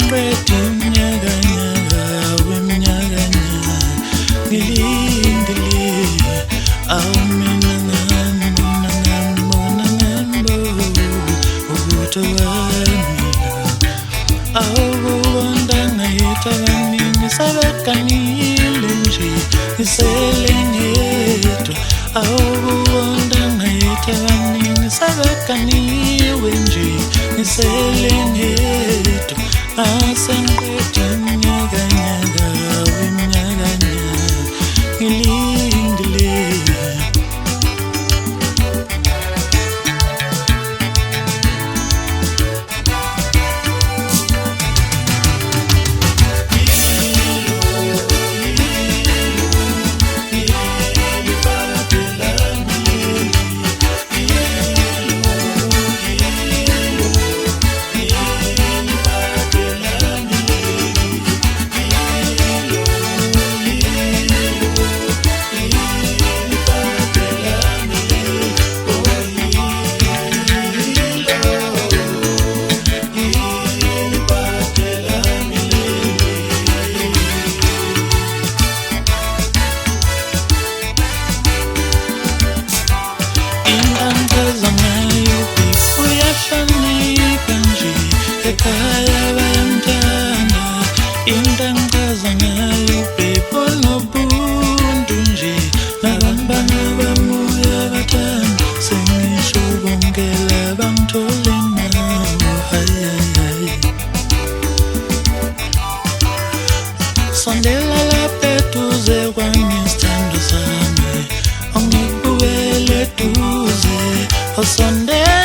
Sangrethi mnyaka nyaka wemnyaka nyaka ngilindile awumina ngani ukuthi wami awubondanga yetakanini sabekanile nje isele ngedwa awubondanga yetakanini sabekaniwe nje isele ngedwa asenqedwe mnyaka nyaka wemnyaka nyaka ngilindile ekhaya bayamthanda intangaza ngayo people nobuntu nje nabantwana bamoya bathanda sengisho bonke labangithole nawo hayayayi sondela lapha eduze kwami sithando sami ungibukele eduze osondela